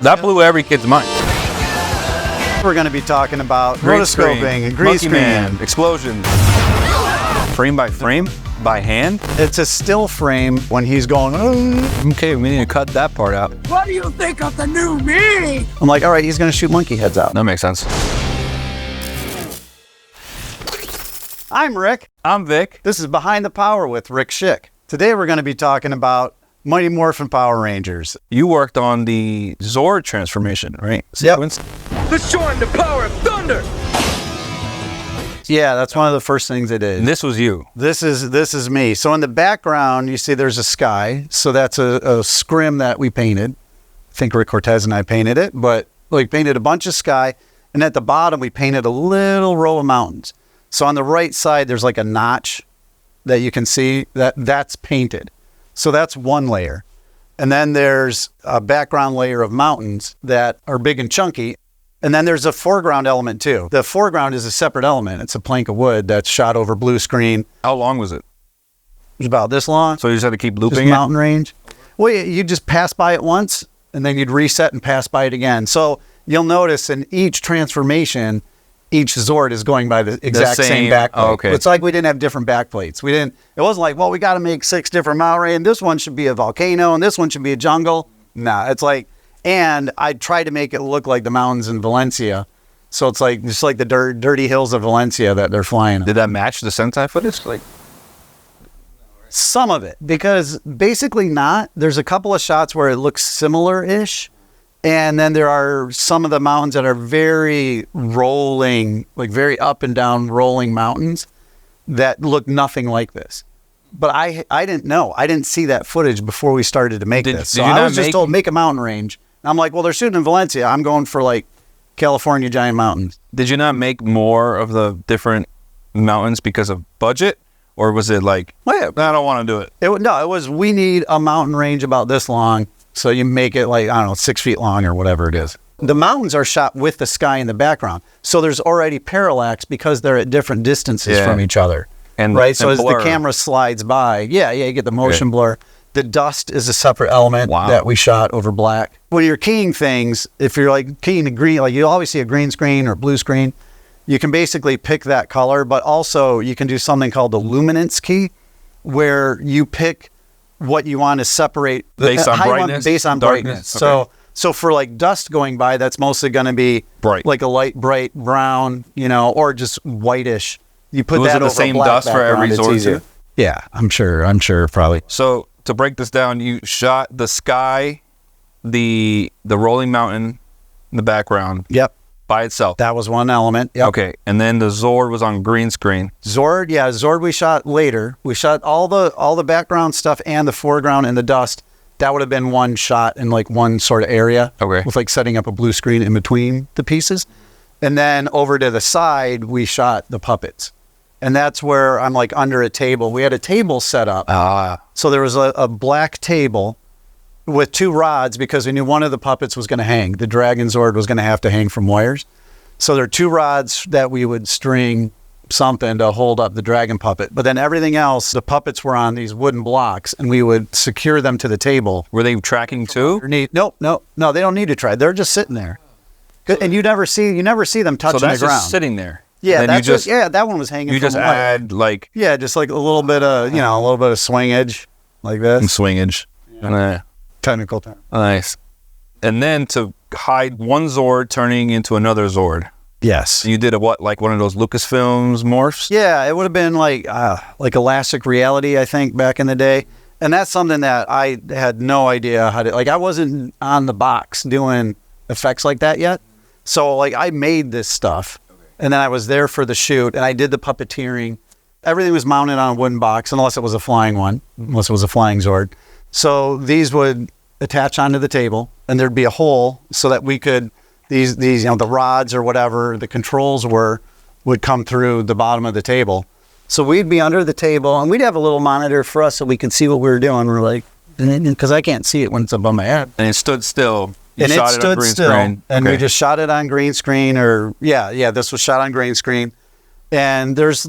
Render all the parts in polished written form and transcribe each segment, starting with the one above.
That blew every kid's mind. We're going to be talking about rotoscoping and green screen. Man, explosions. Frame by frame? By hand? It's a still frame when he's going, Okay, we need to cut that part out. What do you think of the new me? I'm like, all right, he's going to shoot monkey heads out. That makes sense. I'm Rick. I'm Vic. This is Behind the Power with Rick Shick. Today we're going to be talking about Mighty Morphin Power Rangers. You worked on the Zord transformation, right? Yep. Let's show him the power of thunder. Yeah, that's one of the first things I did. And this was you. This is me. So in the background, you see there's a sky. So that's a scrim that we painted. I think Rick Cortez and I painted it, but we painted a bunch of sky. And at the bottom, we painted a little row of mountains. So on the right side, there's like a notch that you can see that's painted. So that's one layer. And then there's a background layer of mountains that are big and chunky. And then there's a foreground element too. The foreground is a separate element. It's a plank of wood that's shot over blue screen. How long was it? It was about this long. So you just had to keep looping just it? Mountain range. Well, you just pass by it once and then you'd reset and pass by it again. So you'll notice in each transformation, each Zord is going by the exact same backplate. Oh, okay. It's like we didn't have different backplates. It wasn't like, well, we got to make 6 different Power Rangers, and this one should be a volcano, and this one should be a jungle. Nah, it's like, and I tried to make it look like the mountains in Valencia. So it's like, just like the dirty hills of Valencia that they're flying on. Did that match the Sentai footage? Like some of it, because basically not. There's a couple of shots where it looks similar-ish. And then there are some of the mountains that are very rolling, like very up and down rolling mountains that look nothing like this. But I didn't know. I didn't see that footage before we started to make this. So I was just told, make a mountain range. And I'm like, well, they're shooting in Valencia. I'm going for like California giant mountains. Did you not make more of the different mountains because of budget? Or was it like, well, yeah, I don't want to do it? No, it was, we need a mountain range about this long. So you make it like, I don't know, 6 feet long or whatever it is. The mountains are shot with the sky in the background. So there's already parallax because they're at different distances from each other. And right? So and as blur. the camera slides by, you get the motion blur. The dust is a separate element that we shot over black. When you're keying things, if you're like keying a green, like you always see a green screen or blue screen, you can basically pick that color, but also you can do something called the luminance key, where you pick what you want to separate based on brightness. Based on brightness. Okay. So for like dust going by, that's mostly going to be bright, like a light bright brown, or just whitish. You put that over the same black dust for every Zord too? Yeah, I'm sure probably. So to break this down, you shot the sky, the rolling mountain in the background. Yep. By itself. That was one element. Yep. Okay, and then the Zord was on green screen. Zord we shot later. We shot all the background stuff and the foreground and the dust. That would have been one shot in like one sort of area. Okay. With like setting up a blue screen in between the pieces. And then over to the side, we shot the puppets. And that's where I'm like under a table. We had a table set up. So there was a black table with 2 rods because we knew one of the puppets was going to hang. The Dragon Zord was going to have to hang from wires. So there are 2 rods that we would string something to hold up the dragon puppet. But then everything else, the puppets were on these wooden blocks and we would secure them to the table. Were they tracking too? No, they don't need to try. They're just sitting there. And you never see them touching the ground. So that's just sitting there. Yeah, that one was hanging. You just add like just like a little bit of a little bit of swingage like this. Swingage. Yeah. Technical term. Nice. And then to hide one Zord turning into another Zord. Yes. You did like one of those Lucasfilms morphs? Yeah, it would have been like elastic reality, I think, back in the day. And that's something that I had no idea how to, I wasn't on the box doing effects like that yet. So like I made this stuff and then I was there for the shoot and I did the puppeteering. Everything was mounted on a wooden box unless it was a flying one, unless it was a flying Zord. So these would attach onto the table and there'd be a hole so that we could, these the rods or whatever the controls would come through the bottom of the table. So we'd be under the table and we'd have a little monitor for us so we could see what we were doing. We're like, because I can't see it when it's above my head. And it stood still. And it stood still. And we just shot it on green screen this was shot on green screen. And there's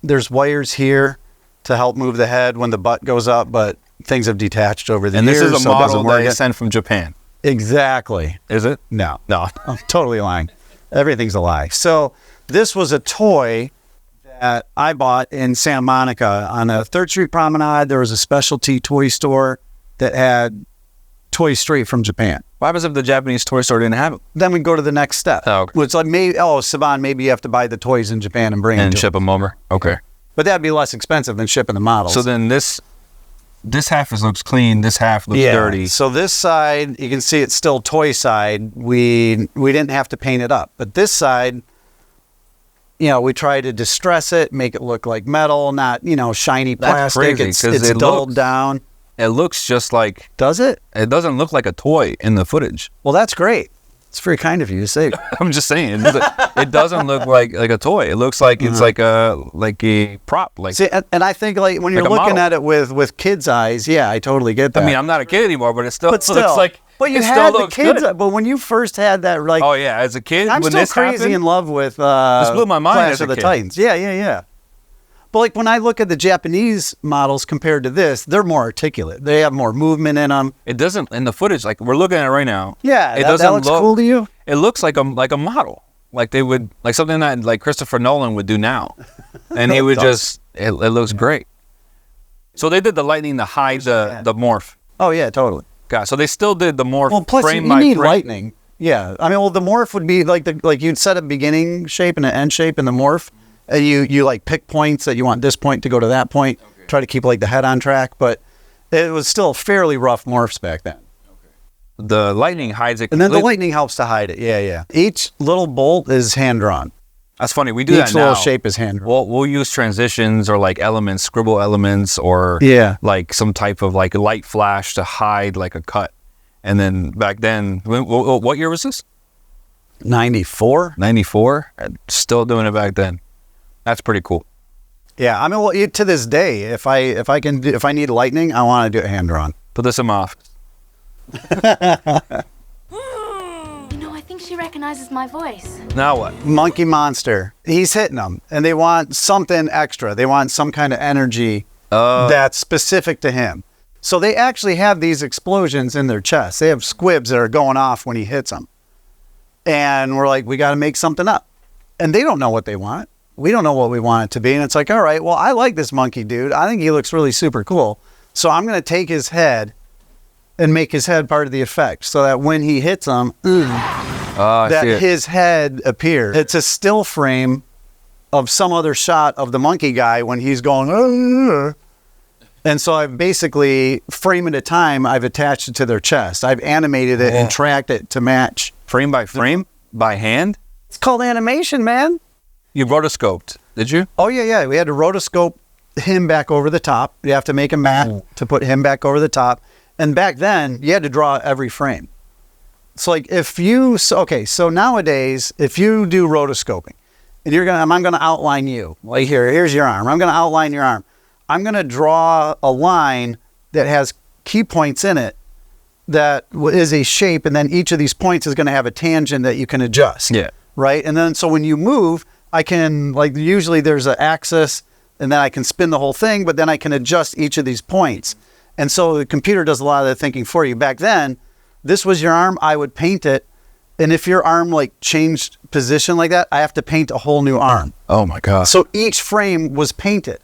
there's wires here to help move the head when the butt goes up, but things have detached over the years. And this is a so model that you sent from Japan. Exactly. Is it? No. No. I'm totally lying. Everything's a lie. So this was a toy that I bought in Santa Monica on a 3rd Street Promenade. There was a specialty toy store that had toys straight from Japan. What happens if the Japanese toy store didn't have them? Then we go to the next step. Oh, okay. It's like, Saban, maybe you have to buy the toys in Japan and bring them And to ship them over? Okay. But that'd be less expensive than shipping the models. So then this half looks clean, this half looks dirty. So this side, you can see it's still toy side. We didn't have to paint it up. But this side, we try to distress it, make it look like metal, not, shiny That's plastic. crazy, 'cause It's it dulled looks- down. It looks just like, Does it? it doesn't look like a toy in the footage. Well, that's great. It's very kind of you to say. I'm just saying, it doesn't look like a toy. It looks like it's like a prop. Like, See, and I think like when you're Like a looking model. at it with kids' eyes, yeah, I totally get that. I mean, I'm not a kid anymore, but it still, but still, looks like. but you it had still the looks kids. good. But when you first had that, like, Oh yeah, as a kid, I'm when still this crazy happened, in love with this blew my mind Clash as a of the kid. Titans. Yeah. But like when I look at the Japanese models compared to this, they're more articulate. They have more movement in them. it doesn't in the footage. Like we're looking at it right now. Yeah, it that doesn't looks look cool to you. It looks like a model, like they would, like something that like Christopher Nolan would do now, and he would just. It looks great. So they did the lightning to hide the morph. Oh yeah, totally. God, so they still did the morph. Well, plus frame you by need frame. lightning. Yeah, I mean, well, the morph would be like you'd set a beginning shape and an end shape in the morph, and you like pick points that you want this point to go to that point. Try to keep like the head on track, but it was still fairly rough morphs back then. The lightning hides it. And then the complete- lightning helps to hide it. Yeah. Each little bolt is hand drawn. That's funny. We do Each that now. little shape is hand drawn. We'll use transitions or like elements, scribble elements, or Yeah. like some type of like light flash to hide like a cut. And then back then, what year was this? 94. 94. Still doing it back then. That's pretty cool. Yeah, I mean, well, to this day, if I need lightning, I want to do it hand drawn. Put this in my office. I think she recognizes my voice. Now what? Monkey Monster, he's hitting them, and they want something extra. They want some kind of energy that's specific to him. So they actually have these explosions in their chest. They have squibs that are going off when he hits them. And we're like, we got to make something up. And they don't know what they want. We don't know what we want it to be. And it's like, all right, well, I like this monkey dude. I think he looks really super cool. So I'm going to take his head and make his head part of the effect so that when he hits them, I that see it. his head appears. It's a still frame of some other shot of the monkey guy when he's going, "Arr!" And so I've basically, frame at a time, I've attached it to their chest. I've animated it and tracked it to match. Frame by frame? By hand? It's called animation, man. You rotoscoped, did you? Oh, yeah. We had to rotoscope him back over the top. You have to make a mat to put him back over the top. And back then, you had to draw every frame. So like so nowadays, if you do rotoscoping and I'm going to outline you, like here's your arm. I'm going to outline your arm. I'm going to draw a line that has key points in it that is a shape. And then each of these points is going to have a tangent that you can adjust. Yeah. Right. And then, so when you move, I can usually there's an axis and then I can spin the whole thing, but then I can adjust each of these points. And so the computer does a lot of the thinking for you. Back then, this was your arm, I would paint it. And if your arm changed position like that, I have to paint a whole new arm. Oh my God. So each frame was painted.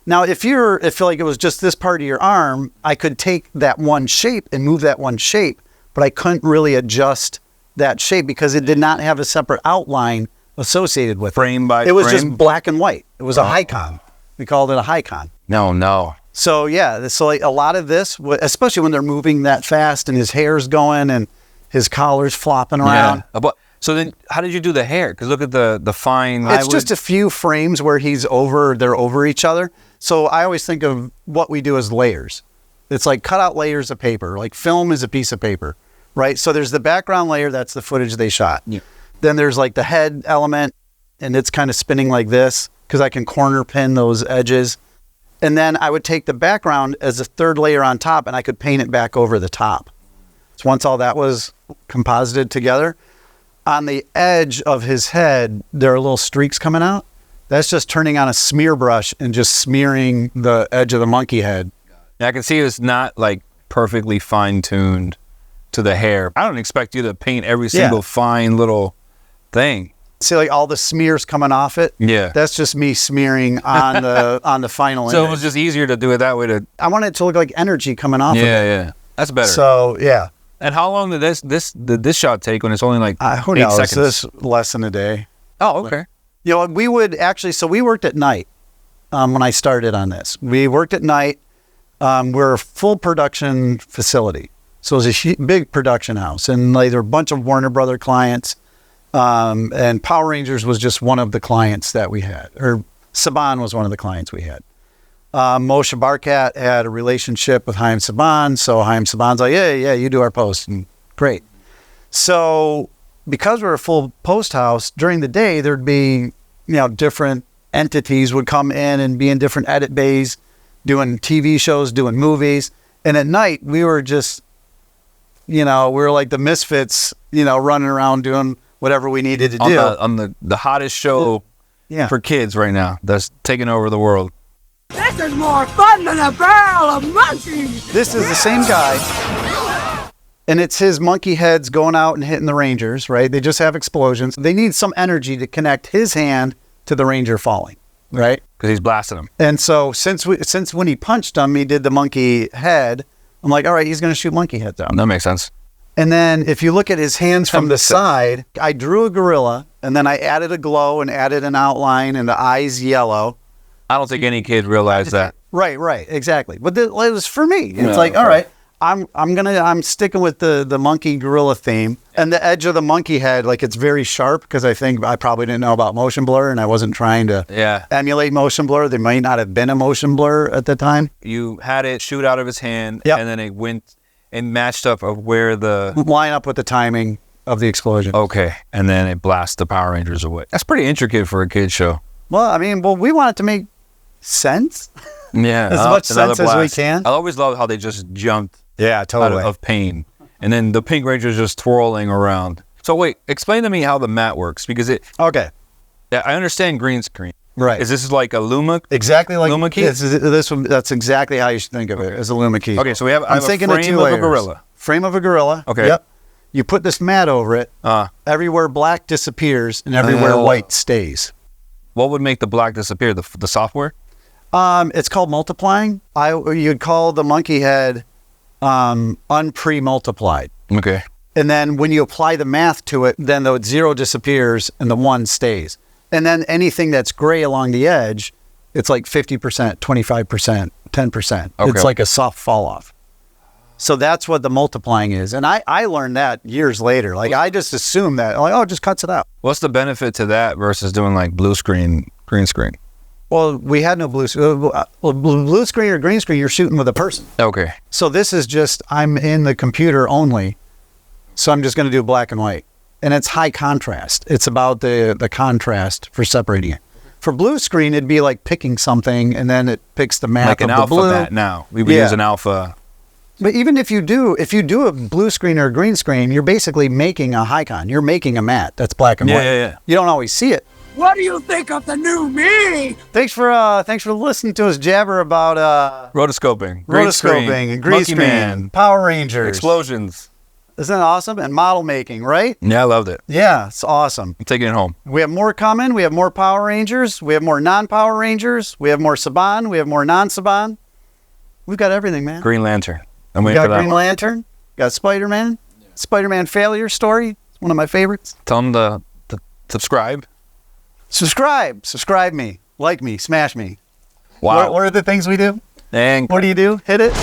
Now, if it was just this part of your arm, I could take that one shape and move that one shape, but I couldn't really adjust that shape because it did not have a separate outline associated with Frame by it. It was frame? just black and white. It was a Hicon. We called it a Hicon. No. So yeah, so a lot of this, especially when they're moving that fast and his hair's going and his collar's flopping around. Yeah. But so then, how did you do the hair? Because look at the fine. It's just a few frames where they're over each other. So I always think of what we do as layers. It's like cut out layers of paper. Like film is a piece of paper, right? So there's the background layer. That's the footage they shot. Yeah. Then there's like the head element, and it's kind of spinning like this because I can corner pin those edges. And then I would take the background as a third layer on top, and I could paint it back over the top. So once all that was composited together, on the edge of his head, there are little streaks coming out. That's just turning on a smear brush and just smearing the edge of the monkey head. Yeah, I can see it's not like perfectly fine-tuned to the hair. I don't expect you to paint every single fine little thing. See, like all the smears coming off it. Yeah. That's just me smearing on the final So image. it was just easier to do it that way. I want it to look like energy coming off of it. Yeah. That's better. So, yeah. And how long did this shot take when it's only like Who 8 knows? seconds? This less than a day. Oh, okay. You know, we would actually, so we worked at night when I started on this. We worked at night. We're a full production facility. So it was a big production house. And like, there were a bunch of Warner Brother clients. And Power Rangers was just one of the clients that we had. Or Saban was one of the clients we had. Moshe Barkat had a relationship with Chaim Saban. So Chaim Saban's like, yeah, you do our post. And great. So because we're a full post house, during the day, there'd be, different entities would come in and be in different edit bays, doing TV shows, doing movies. And at night, we were just, we were like the misfits, running around doing whatever we needed to do. On the hottest show for kids right now that's taking over the world. This is more fun than a barrel of monkeys! This is the same guy, and it's his monkey heads going out and hitting the Rangers, right? They just have explosions. They need some energy to connect his hand to the Ranger falling, right? Because he's blasting them. And so since when he punched him, he did the monkey head. I'm like, all right, he's going to shoot monkey heads out. That makes sense. And then if you look at his hands from the side, I drew a gorilla, and then I added a glow and added an outline and the eyes yellow. I don't think any kid realized that. Right, exactly. But it was for me. It's like, all right, I'm sticking with the monkey gorilla theme, and the edge of the monkey head, like it's very sharp because I think I probably didn't know about motion blur, and I wasn't trying to emulate motion blur. There might not have been a motion blur at the time. You had it shoot out of his hand, and then it went and matched up of where the line up with the timing of the explosion. Okay, and then it blasts the Power Rangers away. That's pretty intricate for a kid's show. Well, we want it to make sense. Yeah, as much sense as we can. I always love how they just jumped. Yeah, totally. Out of pain, and then the Pink Ranger's just twirling around. So wait, explain to me how the mat works because Okay. I understand green screen. Right. Is this like a Luma? Exactly like Luma Key? That's exactly how you should think of it, as a Luma Key. Okay, so I'm thinking a frame of a gorilla. Frame of a gorilla. Okay. Yep. You put this mat over it. Everywhere black disappears and everywhere white stays. What would make the black disappear? The software? It's called multiplying. You'd call the monkey head unpre-multiplied. Okay. And then when you apply the math to it, then the 0 disappears and the 1 stays. And then anything that's gray along the edge, it's like 50%, 25%, 10%. Okay. It's like a soft fall off. So that's what the multiplying is. And I learned that years later. Like I just assumed that, like, it just cuts it out. What's the benefit to that versus doing like blue screen, green screen? Well, we had no blue screen. Blue screen or green screen, you're shooting with a person. Okay. So this is just, I'm in the computer only. So I'm just going to do black and white. And it's high contrast. It's about the contrast for separating it. For blue screen, it'd be like picking something, and then it picks the map like of an the alpha blue. mat now. We would use an alpha. But even if you do a blue screen or a green screen, you're basically making a Hicon. You're making a mat that's black and white. Yeah. You don't always see it. What do you think of the new me? Thanks for listening to us jabber about rotoscoping, green screen, Man, Power Rangers, explosions. Isn't that awesome? And model making, right? Yeah, I loved it. Yeah, it's awesome. I'm taking it home. We have more coming. We have more Power Rangers. We have more non-Power Rangers. We have more Saban. We have more non-Saban. We've got everything, man. Green Lantern. I'm We waiting got for that Green one. Lantern. Got Spider-Man. Spider-Man failure story. It's one of my favorites. Tell them to subscribe. Subscribe me. Like me. Smash me. Wow. What are the things we do? And What do you do? Hit it.